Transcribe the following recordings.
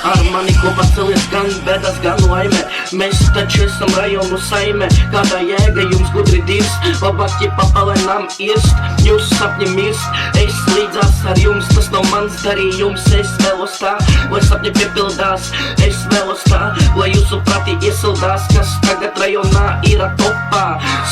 Ar mani kopā celies gan bēdas, gan laime. Mēs taču esam rajonu saime. Kādā jēga jums gudri divs? Labāk, ja papalēnām irst, jūsu sapņi mirst. Es līdzās ar jums, tas nav mans darījums. Es vēlos tā, lai sapņi piepildās. Es vēlos tā, lai jūsu prātī iesildās. Kas tagad rajonā ir topā?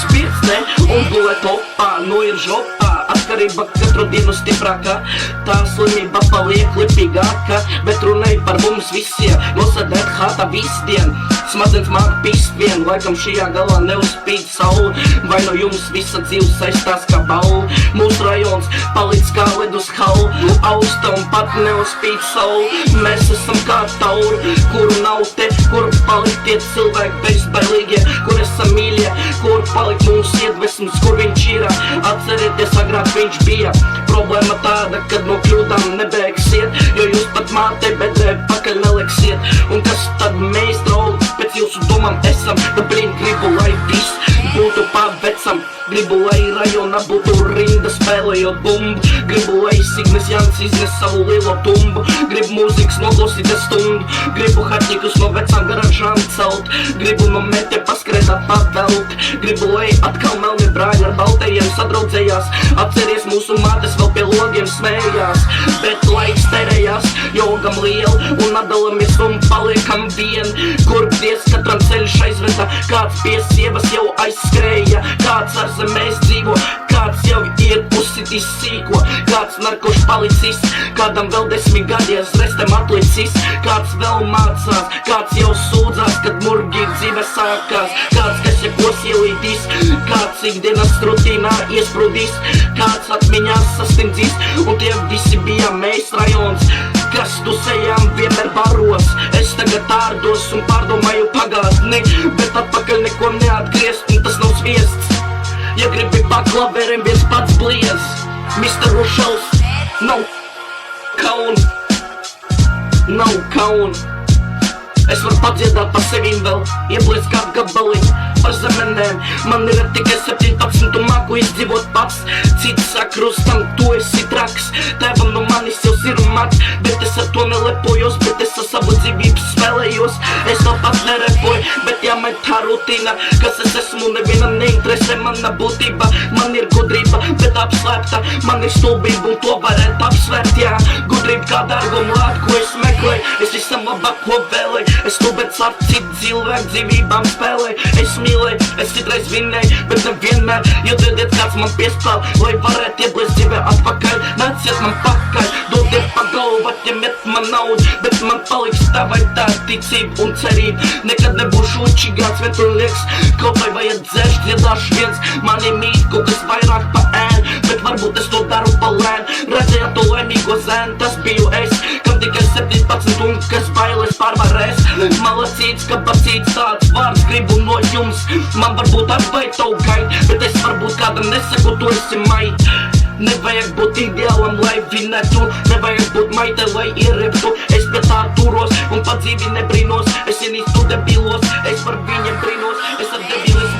Spirts, ne? Un gulē topā, nu ir žopā. Atkarība katru dienu stiprākā. Tā slimība paliek lipīgāka. Bet runai par mums visiem, nosēdēt hātā visdien. Smadzenes māk pist vien, laikam šajā galā neuzspīd saule. Vai no jums visa dzīve saistās kā baula? Mūsu rajons palīdz kā ledus haula. Austa un pat neuzspīd saule. Mēs esam kā tauri, kuru nav te. Kur palikt tie cilvēki bezbailīgie, kur esam mīļie, kur palikt mūsu iedvesmas, kur viņš ir. Atcerieties, agrāk viņš bija. Problēma tāda, kad no kļūdām nebeigsiet, jo jūs pat mātei bedrē pakaļ neliksiet. Un kas tad mēs, draugi, pēc jūsu domām esam? Da blīn, gribu, lai viss būtu pavecam. Gribu, lai rajonā būtu rinda spēlējot bumbu. Gribu, lai Signes Jans iznes savu lielo tumbu. Gribu mūzikas noklausīties stundu. Gribu hatņikus no vecām garažām celt. Gribu no metē paskrētāt pavelt. Gribu, lai atkal melni brāļi ar baltajiem sadraudzējās. Atceries, mūsu mātes vēl pie logiem smējās. Bet laiks terējās, jogam lielu un atdalamies un paliekam vien. Kur diez katram ceļš aizveda, kāds pie sievas jau aizskrēja. Kāds ar zemēs dzīvo, kāds jau ir pusitis sīko. Kāds narkoš palicis, kādam vēl 10 gadies restem atlicis. Kāds vēl mācās, kāds jau sūdzās, kad murgi dzīve sākās. Kāds, kas jebkos ielīdīs, kāds ikdienas rutīnā iesprūdīs. Kāds atmiņās sastindzīs, un tie visi bija mēs rajons, kas tusējām vienmēr baros. Es tagad ārdos un pārdomāju pagātni, bet atpakaļ neko neatgriezt, un tas nav sviests. Ja gribi paklaveriem viens pats bliez, Mr. Rušels, nav kaun, nav kaun. Es varu padziedāt pa sevīm vēl, iebliec kādu gabaliņu par zemenēm. Man ir tikai 17 un māku izdzīvot pats. Cits saka rustam, tu esi traks. Tēvam no manis jau ir mats, bet es ar to nelepojos, bet es ar savu dzīvību spēlējos. Es vēl pat nerepoju, bet jāmet tā rutīna, kas es esmu, nevienam neinteresē mana būtība. Man ir gudrība, bet apslēpta, man ir stulbība un to varētu apsvērt, jā. Gudrība kā dārgumu lāt, ko es meklēju, es visam labāko vēlēju. Es stulbets ar citu cilvēku dzīvībām spēlēju. Es mīlēju, es citreiz vinnēju, bet nevienmēr. Jo dodiet kāds man piespēl, lai varētu iebliest dzīvē atpakaļ. Nāciet man pakaļ, dodiet pa galvu, atņemiet man naudu, bet man paliks tā vai tā ticība un cerība. Nekad nebūšu učīgāks, vienturnieks, kaut vai vajag dzēšt, dziedāšu viens. Mani mīt kaut kas vairāk pa ēnu, bet varbūt es to daru pa lēnu. Redzējāt to laimīgo zēnu, tas biju es, kam tikai 17 un kas bailes pārvarēs. Malacīts, kabacīts, tāds vārds gribu no jums. Man varbūt atbai tavu gaid, bet es varbūt kādam nesaku, tu esi mait. Nevajag būt ideālam, lai vinētu, nevajag būt maitē, lai iereptu. Es pie tā turos un pa dzīvi nebrīnos, es ienīstu debilos, es par viņiem brīnos, es ar debilis